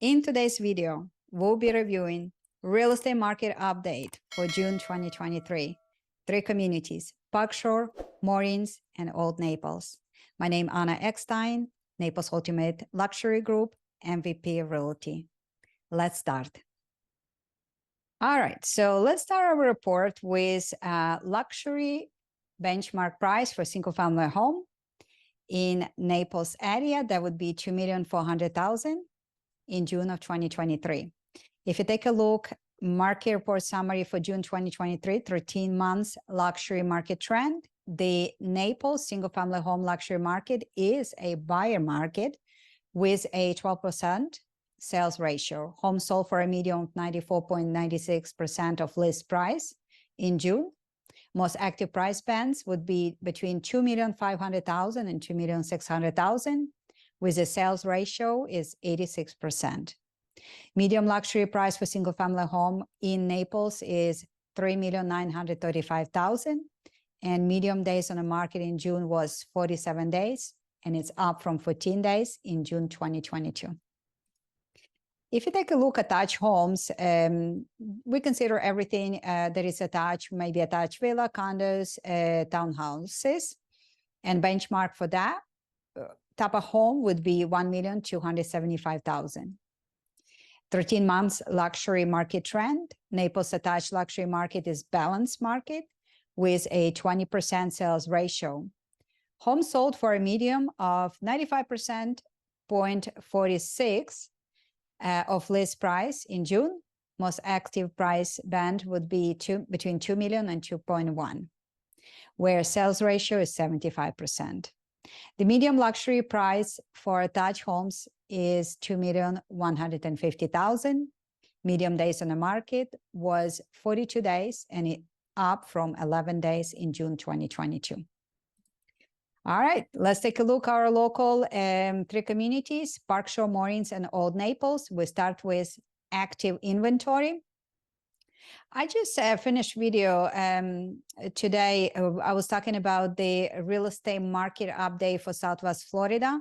In today's video, we'll be reviewing real estate market update for June 2023. 3 communities, Park Shore, Moorings, and Old Naples. My name is Anna Eckstein, Naples Ultimate Luxury Group, MVP Realty. Let's start. All right, so let's start our report with luxury benchmark price for single-family home in Naples area. That would be $2,400,000 in June of 2023. If you take a look, market report summary for June 2023, 13 months luxury market trend. The Naples single-family home luxury market is a buyer market with a 12% sales ratio. Homes sold for a median of 94.96% of list price in June. Most active price bands would be between $2,500,000 and $2,600,000, with a sales ratio is 86%. Medium luxury price for single-family home in Naples is $3,935,000, and medium days on the market in June was 47 days, and it's up from 14 days in June 2022. If you take a look at attached homes, we consider everything that is attached, maybe attached villa, condos, townhouses, and benchmark for that type of home would be $1,275,000. 13 months luxury market trend. Naples attached luxury market is balanced market with a 20% sales ratio. Homes sold for a medium of 95.46 of list price in June. Most active price band would be between 2 million and 2.1, where sales ratio is 75%. The medium luxury price for attached homes is $2,150,000. Medium days on the market was 42 days, and it up from 11 days in June 2022. All right, let's take a look at our local 3 communities, Park Shore, Moorings, and Old Naples. We start with active inventory. I just finished video today. I was talking about the real estate market update for Southwest Florida,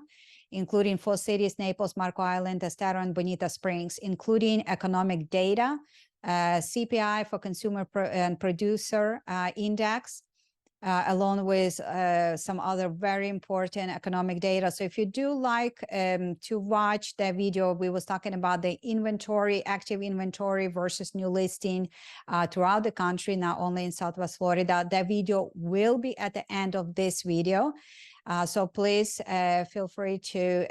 including 4 cities, Naples, Marco Island, Estero, and Bonita Springs, including economic data, CPI for consumer and producer index, along with some other very important economic data. So if you do like to watch that video, we was talking about the inventory, active inventory versus new listing throughout the country, not only in Southwest Florida. That video will be at the end of this video. So please feel free to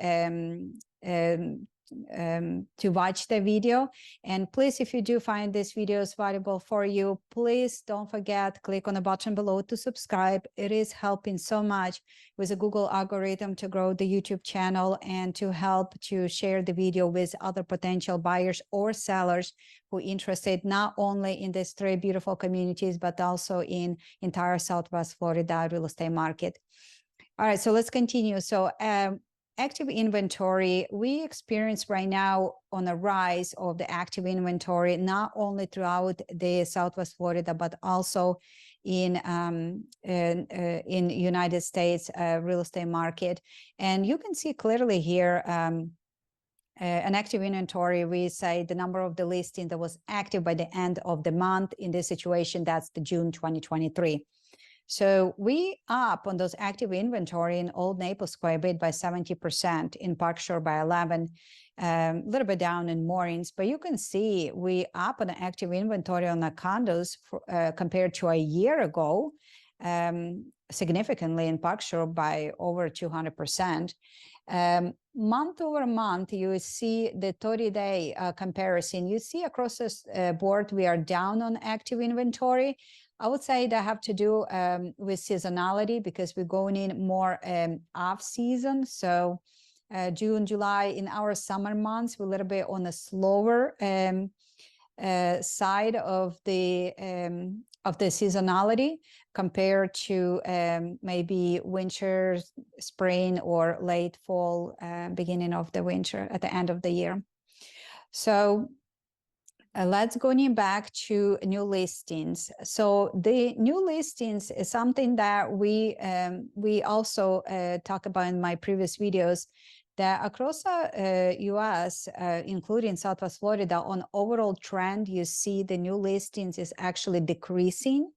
watch the video. And please, if you do find this video is valuable for you, please don't forget, click on the button below to subscribe. It is helping so much with the Google algorithm to grow the YouTube channel and to help to share the video with other potential buyers or sellers who are interested not only in these 3 beautiful communities, but also in entire Southwest Florida real estate market. All right, so let's continue. So active inventory, we experience right now on a rise of the active inventory, not only throughout the Southwest Florida, but also in United States real estate market. And you can see clearly here an active inventory. We say the number of the listing that was active by the end of the month. In this situation, that's the June 2023. So we up on those active inventory in Old Naples quite a bit by 70%, in Park Shore by 11, a little bit down in Moorings. But you can see we up on the active inventory on the condos for, compared to a year ago, significantly in Park Shore by over 200%. Month over month, you see the 30-day comparison. You see across this board, we are down on active inventory. I would say that have to do with seasonality, because we're going in more off season. So June, July, in our summer months, we're a little bit on the slower side of the seasonality compared to maybe winter, spring, or late fall, beginning of the winter at the end of the year. So let's go back to new listings. So the new listings is something that we also talk about in my previous videos, that across the US, including Southwest Florida, on overall trend, you see the new listings is actually decreasing.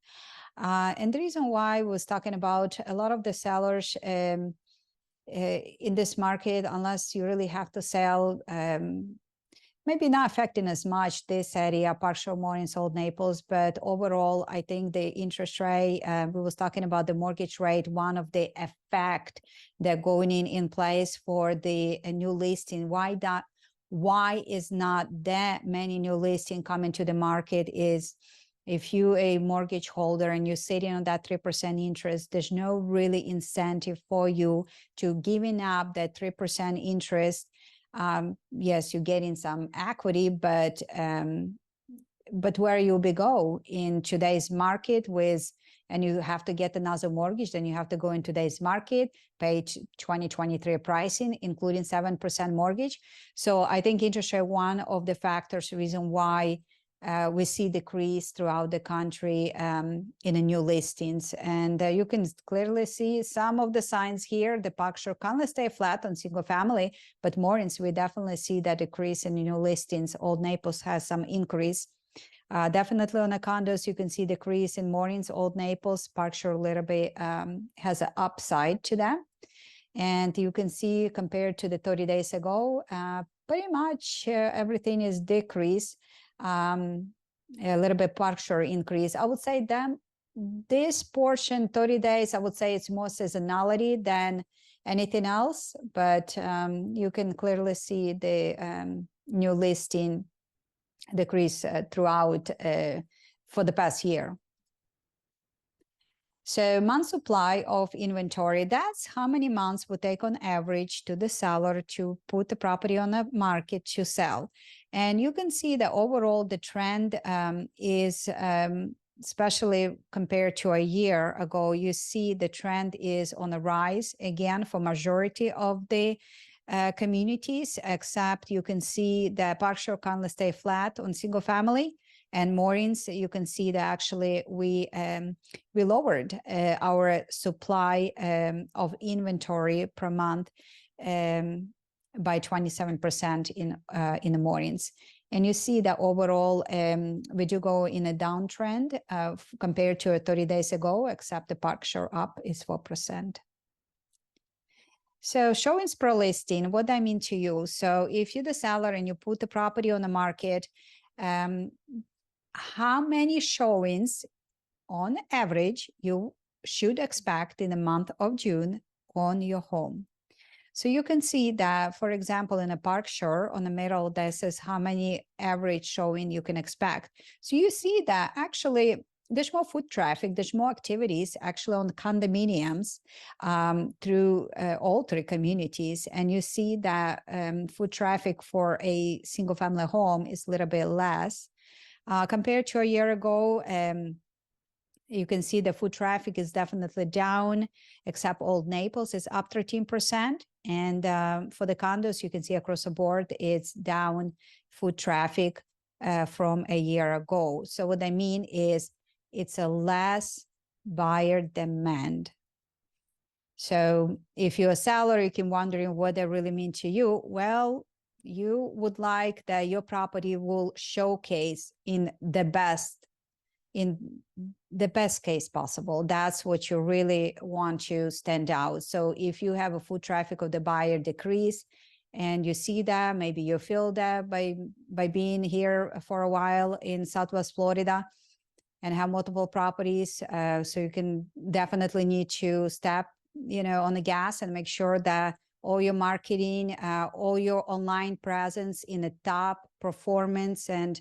And the reason why I was talking about a lot of the sellers in this market, unless you really have to sell, maybe not affecting as much this area, partial Moorings Olde Naples, but overall, I think the interest rate, we was talking about the mortgage rate, one of the effect that going in place for the new listing. Why is not that many new listing coming to the market is if you a mortgage holder and you're sitting on that 3% interest, there's no really incentive for you to giving up that 3% interest. Yes, you're getting some equity, but where you'll be go in today's market with, and you have to get another mortgage, then you have to go in today's market, pay 2023 pricing, including 7% mortgage. So I think interest rate, one of the factors, reason why we see decrease throughout the country in the new listings. And you can clearly see some of the signs here. The picture kind of stay flat on single family, but Moorings, we definitely see that decrease in new listings. Olde Naples has some increase. Definitely on the condos, you can see decrease in Moorings, Olde Naples. Park Shore a little bit has an upside to them. And you can see compared to the 30 days ago, pretty much everything is decreased. A little bit Park Shore increase. I would say them this portion 30 days, I would say it's more seasonality than anything else, but you can clearly see the new listing decrease throughout for the past year. So month supply of inventory, that's how many months would take on average to the seller to put the property on the market to sell. And you can see that overall the trend is, especially compared to a year ago, you see the trend is on a rise again for majority of the communities, except you can see that Park Shore kind of stay flat on single family. And Moorings, you can see that actually we lowered our supply of inventory per month by 27% in the Moorings. And you see that overall we do go in a downtrend compared to 30 days ago, except the Park Shore up is 4%. So showings per listing, what I mean to you. So if you're the seller and you put the property on the market, how many showings on average you should expect in the month of June on your home. So you can see that, for example, in a Park Shore on the middle, this is how many average showing you can expect. So you see that actually there's more foot traffic, there's more activities actually on the condominiums through all three communities. And you see that foot traffic for a single family home is a little bit less. Compared to a year ago, you can see the foot traffic is definitely down, except Olde Naples is up 13%. And for the condos, you can see across the board, it's down foot traffic from a year ago. So what I mean is it's a less buyer demand. So if you're a seller, you can wondering what that really mean to you. Well, you would like that your property will showcase in the best case possible. That's what you really want to stand out. So if you have a foot traffic of the buyer decrease and you see that, maybe you feel that by being here for a while in Southwest Florida and have multiple properties. So you can definitely need to step, on the gas and make sure that all your marketing, all your online presence in the top performance, and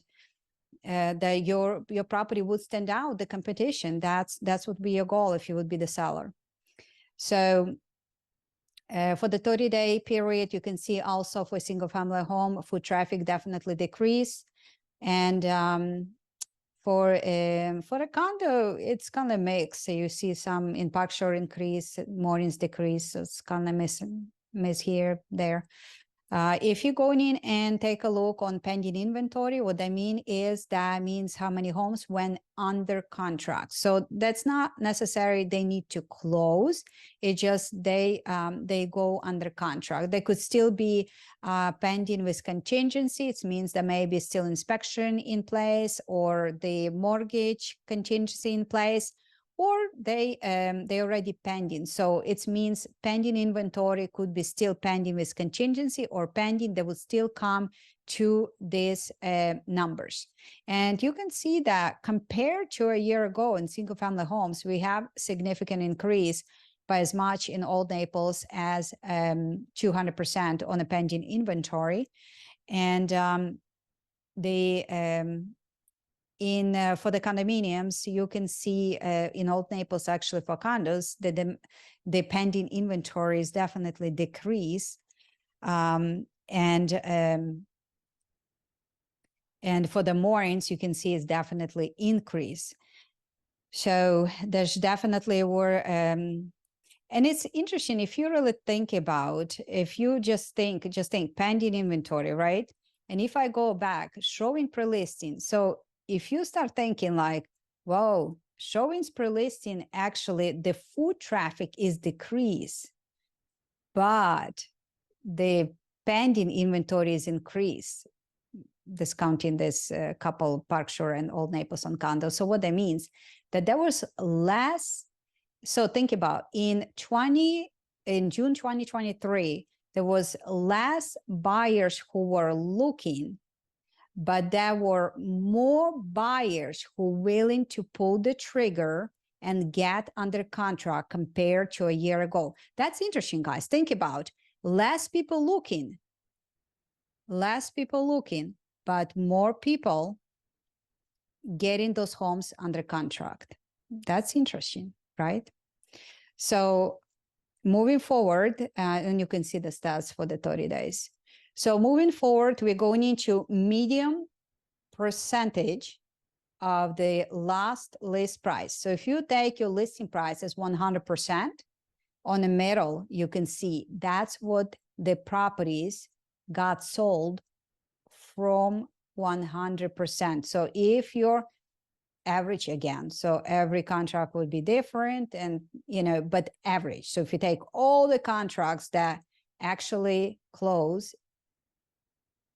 that your property would stand out the competition. That's would be your goal if you would be the seller. So for the 30-day period, you can see also for a single family home, foot traffic definitely decrease. And for a condo, it's kind of mixed. So you see some in Park Shore increase, Moorings decrease. So it's kind of miss here, there. If you go in and take a look on pending inventory, what that means how many homes went under contract. So that's not necessary they need to close. It just they go under contract. They could still be pending with contingency. It means there may be still inspection in place or the mortgage contingency in place, or they already pending. So it means pending inventory could be still pending with contingency or pending that would still come to these numbers. And you can see that compared to a year ago in single family homes, we have significant increase by as much in Old Naples as 200% on a pending inventory. And for the condominiums, you can see in Old Naples, actually for condos, that the pending inventory is definitely decrease, and for the moorings, you can see it's definitely increase. So there's definitely and it's interesting if you really think about, if you just think pending inventory, right? And if I go back, showing pre-listing, so if you start thinking like, whoa, showings per listing, actually the foot traffic is decreased, but the pending inventory is increased, discounting this couple Parkshore and Old Naples on condos. So what that means, that there was less. So think about in June 2023, there was less buyers who were looking, but there were more buyers who were willing to pull the trigger and get under contract compared to a year ago. That's interesting, guys. Think about less people looking, but more people getting those homes under contract. That's interesting, right? So moving forward, and you can see the stats for the 30 days. So moving forward, we're going into medium percentage of the last list price. So if you take your listing price as 100%, on the middle, you can see that's what the properties got sold from 100%. So if your average again, so every contract would be different, and but average. So if you take all the contracts that actually close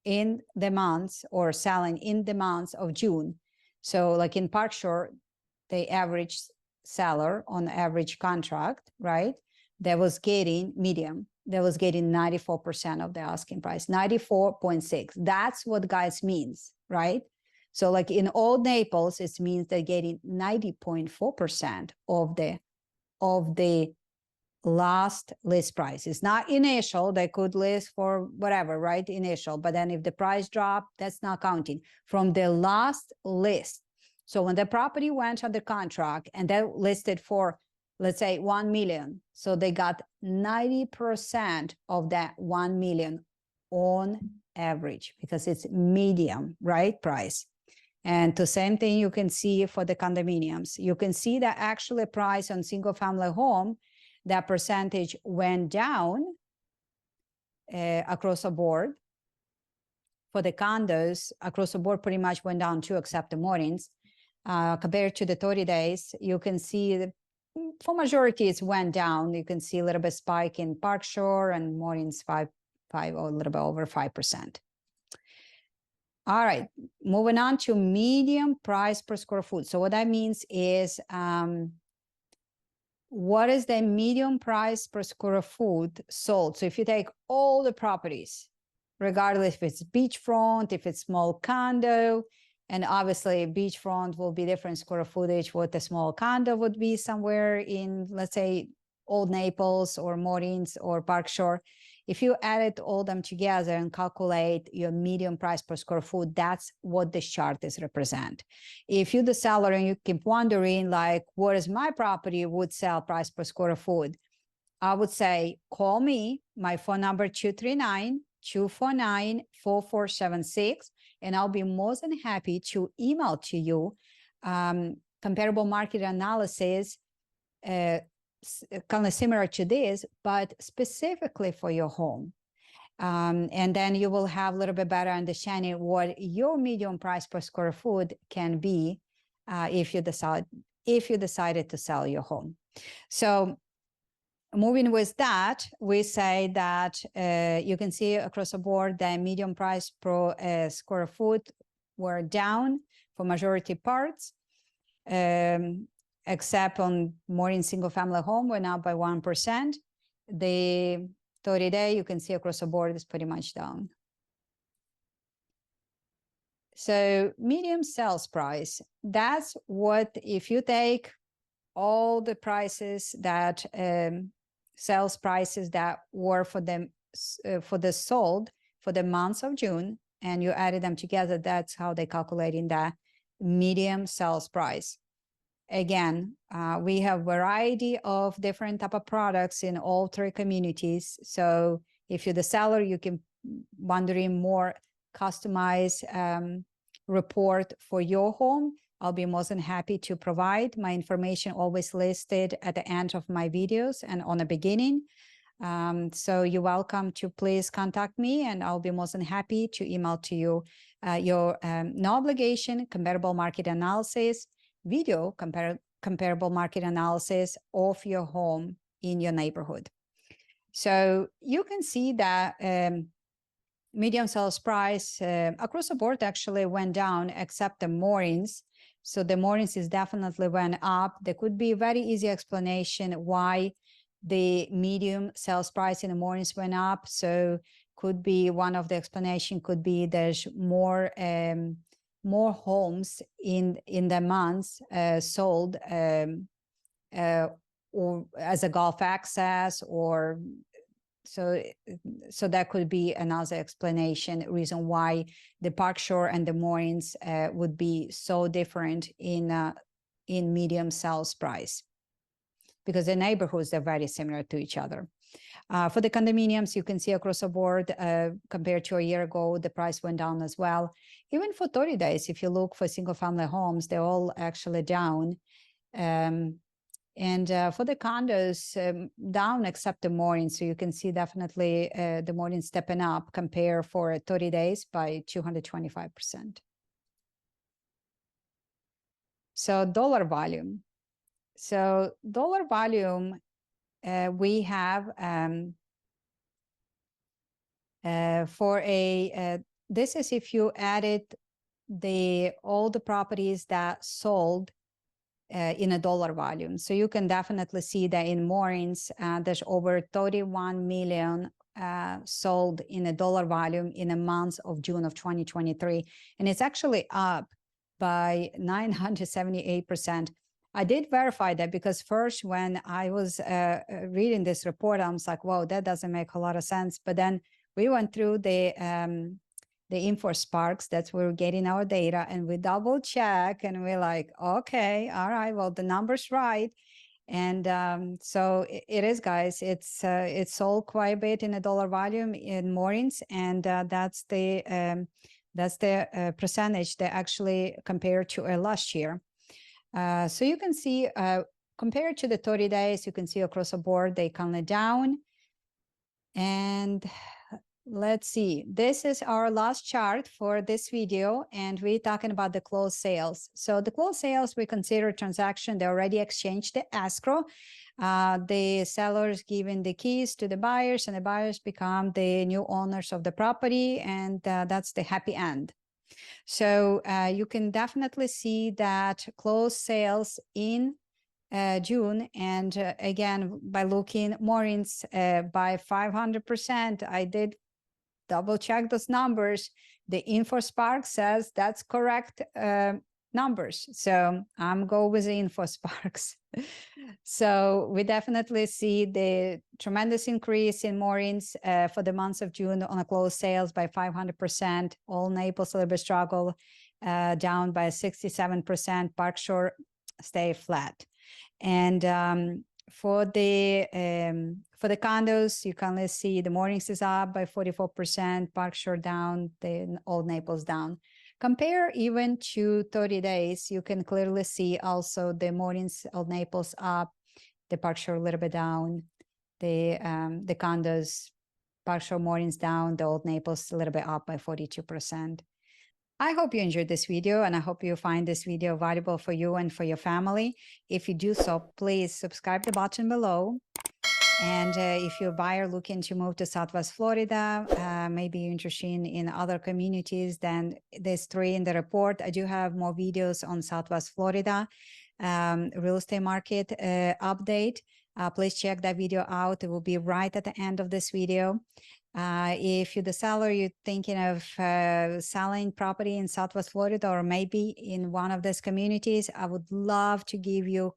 in the months or selling in the months of June, so like in Parkshore, the average seller on average contract, right, that was getting medium, that was getting 94% of the asking price, 94.6. That's what guys means, right? So like in Old Naples, it means they're getting 90.4% of the last list price. It's not initial. They could list for whatever, right? Initial. But then if the price drop, that's not counting from the last list. So when the property went under contract and they listed for, let's say, 1 million. So they got 90% of that 1 million on average because it's medium, right? Price. And the same thing you can see for the condominiums. You can see that actually price on single family home, that percentage went down across the board. For the condos, across the board pretty much went down too, except the Moorings. Compared to the 30 days, you can see that for majority it went down. You can see a little bit spike in Parkshore and Moorings 5 or a little bit over 5%. All right, moving on to median price per square foot. So what that means is, what is the median price per square foot sold? So if you take all the properties, regardless if it's beachfront, if it's small condo, and obviously beachfront will be different square footage, what the small condo would be somewhere in, let's say, Old Naples or Moorings or Parkshore. If you added all them together and calculate your median price per square foot, that's what the chart is represent. If you're the seller and you keep wondering, like, what is my property would sell price per square foot? I would say, call me, my phone number 239-249-4476, and I'll be more than happy to email to you comparable market analysis, kind of similar to this, but specifically for your home. And then you will have a little bit better understanding what your median price per square foot can be if you decided to sell your home. So moving with that, we say that you can see across the board the median price per square foot were down for majority parts, except on more in single family home went up by 1%. The 30-day, you can see across the board is pretty much down. So medium sales price, that's what, if you take all the prices that sales prices that were for the sold for the months of June, and you added them together, that's how they calculate in the medium sales price. Again, we have variety of different type of products in all three communities. So if you're the seller, you can wondering more customized report for your home. I'll be more than happy to provide. My information always listed at the end of my videos and on the beginning. So you're welcome to please contact me, and I'll be more than happy to email to you your no obligation comparable market analysis video, comparable market analysis of your home in your neighborhood. So you can see that median sales price across the board actually went down, except the Moorings. So the Moorings is definitely went up. There could be a very easy explanation why the medium sales price in the Moorings went up. So could be one of the explanation could be there's more homes in the months sold or as a Gulf access, or so that could be another explanation, reason why the Park Shore and the Moorings would be so different in medium sales price, because the neighborhoods are very similar to each other. For the condominiums, you can see across the board, compared to a year ago, the price went down as well. Even for 30 days, if you look for single family homes, they're all actually down. And for the condos, down except the Moorings. So you can see definitely the Moorings stepping up compared for 30 days by 225%. So dollar volume. So dollar volume, we have for this is if you added all the properties that sold in a dollar volume. So you can definitely see that in Moorings, there's over 31 million sold in a dollar volume in a month of June of 2023. And it's actually up by 978%. I did verify that, because first when I was reading this report, I was like, whoa, that doesn't make a lot of sense. But then we went through the InfoSparks, that's where we're getting our data, and we double check, and we're like, okay, all right, well, the number's right. And so it is, guys. It's sold quite a bit in a dollar volume in Moorings, and that's the percentage that actually compared to last year. So you can see compared to the 30 days, you can see across the board they kind of down. And let's see, this is our last chart for this video, and we're talking about the closed sales. So the closed sales, we consider transaction, they already exchanged the escrow. The sellers giving the keys to the buyers, and the buyers become the new owners of the property, and that's the happy end. So you can definitely see that closed sales in June, and again, by looking Moorings by 500%, I did double check those numbers. The InfoSpark says that's correct numbers. So I'm go with the InfoSparks. So we definitely see the tremendous increase in Moorings for the months of June on a closed sales by 500%. All Naples a little bit struggle, down by 67%. Park Shore stay flat. And for the condos, you can see the Moorings is up by 44%, Park Shore down, the Old Naples down. Compare even to 30 days, you can clearly see also the Moorings, Old Naples up, the Park Shore a little bit down, the condos Park Shore Moorings down, the Old Naples a little bit up by 42%. I hope you enjoyed this video, and I hope you find this video valuable for you and for your family. If you do so, please subscribe the button below. And if you're a buyer looking to move to Southwest Florida, maybe you're interested in other communities than there's 3 in the report. I do have more videos on Southwest Florida real estate market update. Please check that video out. It will be right at the end of this video. If you're the seller, you're thinking of selling property in Southwest Florida or maybe in one of these communities, I would love to give you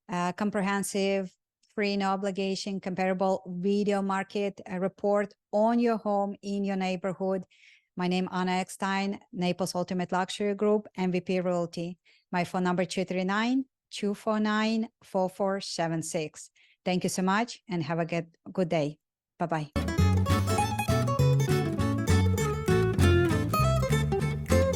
a comprehensive, free, no obligation, comparable video market report on your home in your neighborhood. My name is Anna Eckstein, Naples Ultimate Luxury Group, MVP Realty. My phone number 239-249-4476. Thank you so much and have a good day. Bye-bye.